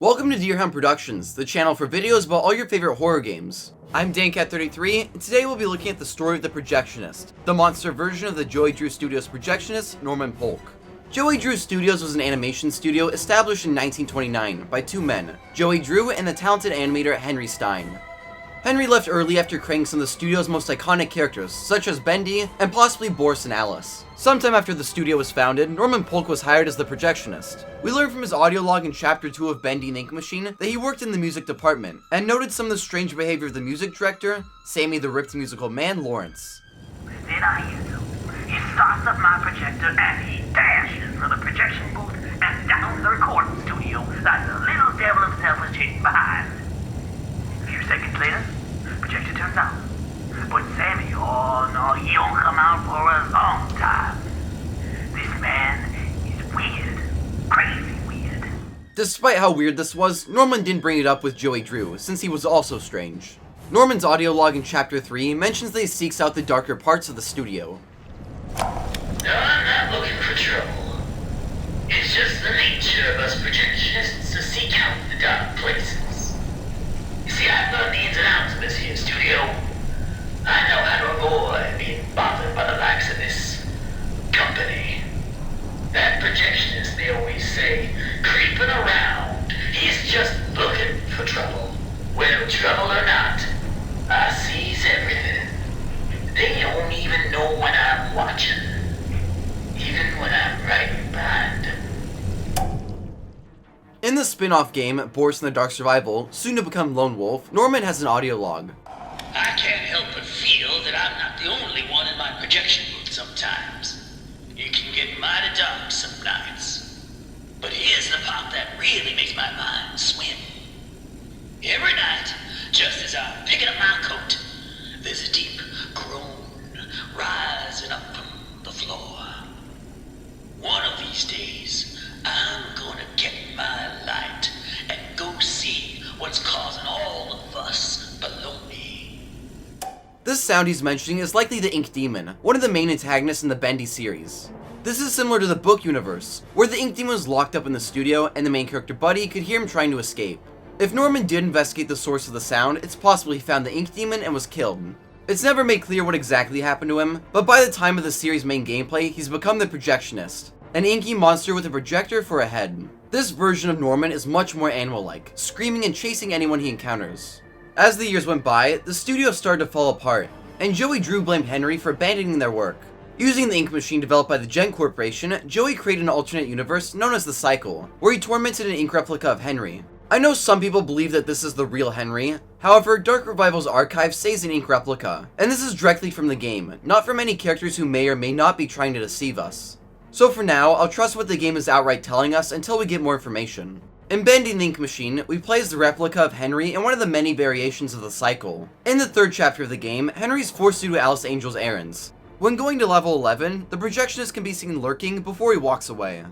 Welcome to Deerhound Productions, the channel for videos about all your favorite horror games. I'm DanCat33, and today we'll be looking at the story of the Projectionist, the monster version of the Joey Drew Studios Projectionist, Norman Polk. Joey Drew Studios was an animation studio established in 1929 by two men, Joey Drew and the talented animator Henry Stein. Henry left early after creating some of the studio's most iconic characters, such as Bendy and possibly Boris and Alice. Sometime after the studio was founded, Norman Polk was hired as the Projectionist. We learned from his audio log in Chapter 2 of Bendy and Ink Machine that he worked in the music department, and noted some of the strange behavior of the music director, Sammy the Ripped Musical Man Lawrence. Then I hear him. He starts up my projector and he dashes from the projection booth and down to the recording studio like the little devil himself was chasing behind. A few seconds later, projector turns on. But Sammy, oh no, he don't come out for a long time. This man is weird. Crazy weird. Despite how weird this was, Norman didn't bring it up with Joey Drew, since he was also strange. Norman's audio log in Chapter 3 mentions that he seeks out the darker parts of the studio. No, I'm not looking for trouble. It's just the nature of us projectionists to seek out the dark places. You see, I've learned the ins and outs of this here studio. I know how to avoid being bothered by the likes of this company. That projectionist, they always say, creeping around. He's just looking for trouble. Well, trouble or not, I sees everything. They don't even know when I'm watching. Even when I'm right behind them. In the spin-off game, Boris and the Dark Survival, soon to become Lone Wolf, Norman has an audio log. I can't help but feel that I'm not the only one in my projection booth sometimes. It can get mighty dark some nights. But here's the part that really makes my mind swim. Every night, just as I'm picking up my coat, there's a deep groan rising up from the floor. One of these days, I'm gonna get my light and go see what's causing all the fuss below me. This sound he's mentioning is likely the Ink Demon, one of the main antagonists in the Bendy series. This is similar to the book universe, where the Ink Demon was locked up in the studio and the main character Buddy could hear him trying to escape. If Norman did investigate the source of the sound, it's possible he found the Ink Demon and was killed. It's never made clear what exactly happened to him, but by the time of the series' main gameplay, he's become the Projectionist, an inky monster with a projector for a head. This version of Norman is much more animal-like, screaming and chasing anyone he encounters. As the years went by, the studio started to fall apart, and Joey Drew blamed Henry for abandoning their work. Using the ink machine developed by the Gen Corporation, Joey created an alternate universe known as the Cycle, where he tormented an ink replica of Henry. I know some people believe that this is the real Henry, however, Dark Revival's archive says an ink replica, and this is directly from the game, not from any characters who may or may not be trying to deceive us. So for now, I'll trust what the game is outright telling us until we get more information. In Bendy the Ink Machine, we play as the replica of Henry in one of the many variations of the cycle. In the third chapter of the game, Henry's forced to do Alice Angel's errands. When going to level 11, the Projectionist can be seen lurking before he walks away.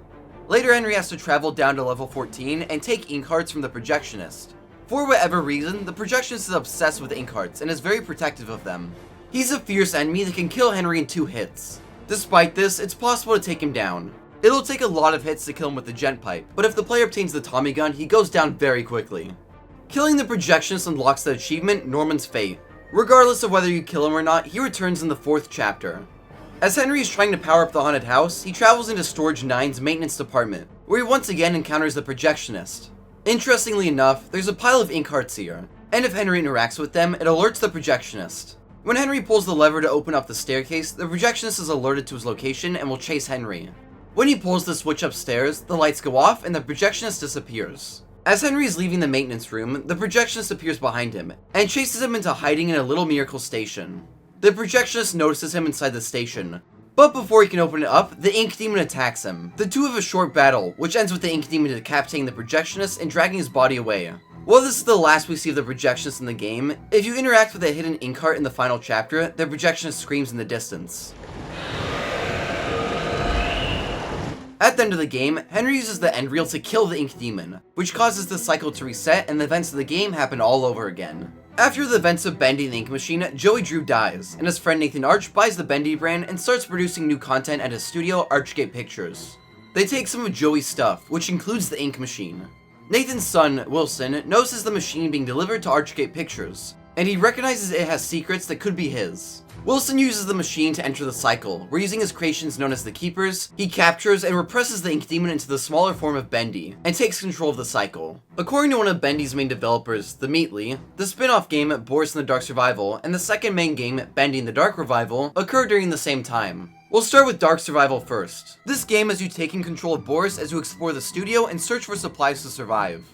Later, Henry has to travel down to level 14 and take ink hearts from the Projectionist. For whatever reason, the Projectionist is obsessed with ink hearts and is very protective of them. He's a fierce enemy that can kill Henry in 2 hits. Despite this, it's possible to take him down. It'll take a lot of hits to kill him with the gent pipe, but if the player obtains the Tommy gun, he goes down very quickly. Killing the Projectionist unlocks the achievement, Norman's Fate. Regardless of whether you kill him or not, he returns in the 4th chapter. As Henry is trying to power up the haunted house, he travels into Storage 9's maintenance department, where he once again encounters the Projectionist. Interestingly enough, there's a pile of ink hearts here, and if Henry interacts with them, it alerts the Projectionist. When Henry pulls the lever to open up the staircase, the Projectionist is alerted to his location and will chase Henry. When he pulls the switch upstairs, the lights go off and the Projectionist disappears. As Henry is leaving the maintenance room, the Projectionist appears behind him, and chases him into hiding in a Little Miracle station. The Projectionist notices him inside the station, but before he can open it up, the Ink Demon attacks him. The two have a short battle, which ends with the Ink Demon decapitating the Projectionist and dragging his body away. While this is the last we see of the Projectionist in the game, if you interact with a hidden ink heart in the final chapter, the Projectionist screams in the distance. At the end of the game, Henry uses the end reel to kill the Ink Demon, which causes the cycle to reset and the events of the game happen all over again. After the events of Bendy the Ink Machine, Joey Drew dies, and his friend Nathan Arch buys the Bendy brand and starts producing new content at his studio, Archgate Pictures. They take some of Joey's stuff, which includes the ink machine. Nathan's son, Wilson, notices the machine being delivered to Archgate Pictures, and he recognizes it has secrets that could be his. Wilson uses the machine to enter the cycle, where using his creations known as the Keepers, he captures and represses the Ink Demon into the smaller form of Bendy, and takes control of the cycle. According to one of Bendy's main developers, The Meatly, the spin-off game Boris in the Dark Survival, and the second main game, Bendy in the Dark Revival, occur during the same time. We'll start with Dark Survival first. This game has you taking control of Boris as you explore the studio and search for supplies to survive.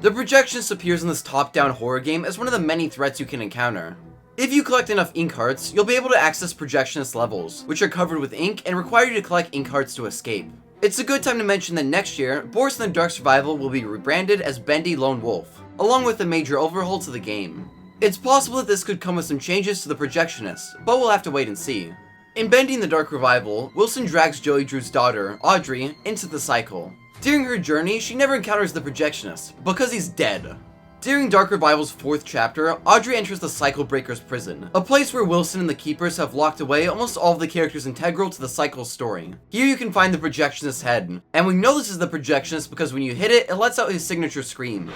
The Projectionist appears in this top-down horror game as one of the many threats you can encounter. If you collect enough ink hearts, you'll be able to access Projectionist levels, which are covered with ink and require you to collect ink hearts to escape. It's a good time to mention that next year, Boris in the Dark Survival will be rebranded as Bendy Lone Wolf, along with a major overhaul to the game. It's possible that this could come with some changes to the Projectionist, but we'll have to wait and see. In Bendy in the Dark Revival, Wilson drags Joey Drew's daughter, Audrey, into the cycle. During her journey, she never encounters the Projectionist, because he's dead. During Dark Revival's 4th chapter, Audrey enters the Cycle Breaker's prison, a place where Wilson and the Keepers have locked away almost all of the characters integral to the Cycle's story. Here you can find the Projectionist's head, and we know this is the Projectionist because when you hit it, it lets out his signature scream.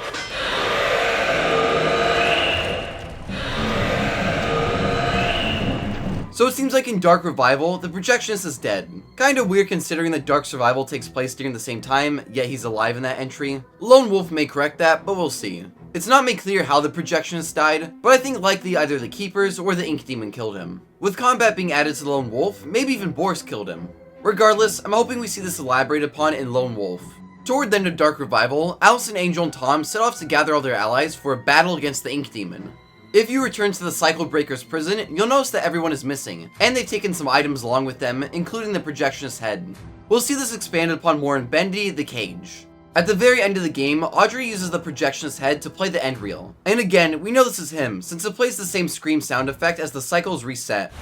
So it seems like in Dark Revival, the Projectionist is dead. Kinda weird considering that Dark Survival takes place during the same time, yet he's alive in that entry. Lone Wolf may correct that, but we'll see. It's not made clear how the Projectionist died, but I think likely either the Keepers or the Ink Demon killed him. With combat being added to Lone Wolf, maybe even Boris killed him. Regardless, I'm hoping we see this elaborated upon in Lone Wolf. Toward the end of Dark Revival, Allison, Angel, and Tom set off to gather all their allies for a battle against the Ink Demon. If you return to the Cycle Breaker's prison, you'll notice that everyone is missing, and they've taken some items along with them, including the Projectionist's head. We'll see this expanded upon more in Bendy, the Cage. At the very end of the game, Audrey uses the Projectionist's head to play the end reel. And again, we know this is him, since it plays the same scream sound effect as the cycles reset.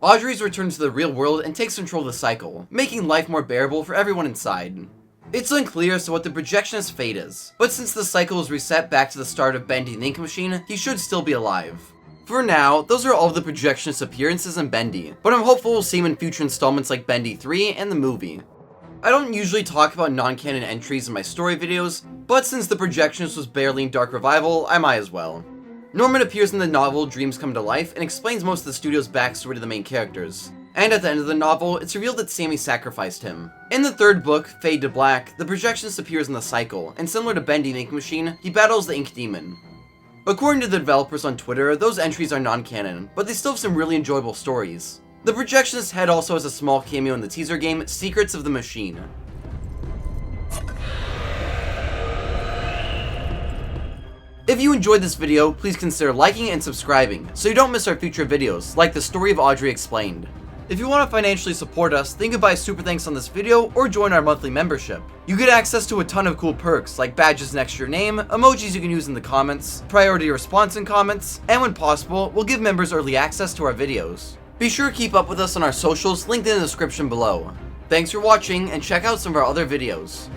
Audrey's returned to the real world and takes control of the cycle, making life more bearable for everyone inside. It's unclear as to what the Projectionist's fate is, but since the cycle is reset back to the start of Bendy the Ink Machine, he should still be alive. For now, those are all of the Projectionist's appearances in Bendy, but I'm hopeful we'll see him in future installments like Bendy 3 and the movie. I don't usually talk about non-canon entries in my story videos, but since the Projectionist was barely in Dark Revival, I might as well. Norman appears in the novel Dreams Come to Life and explains most of the studio's backstory to the main characters. And at the end of the novel, it's revealed that Sammy sacrificed him. In the 3rd book, Fade to Black, the Projectionist appears in the cycle, and similar to Bendy the Ink Machine, he battles the Ink Demon. According to the developers on Twitter, those entries are non-canon, but they still have some really enjoyable stories. The Projectionist's head also has a small cameo in the teaser game, Secrets of the Machine. If you enjoyed this video, please consider liking and subscribing, so you don't miss our future videos, like the story of Audrey Explained. If you want to financially support us, then you can buy super thanks on this video or join our monthly membership. You get access to a ton of cool perks like badges next to your name, emojis you can use in the comments, priority response in comments, and when possible, we'll give members early access to our videos. Be sure to keep up with us on our socials linked in the description below. Thanks for watching and check out some of our other videos.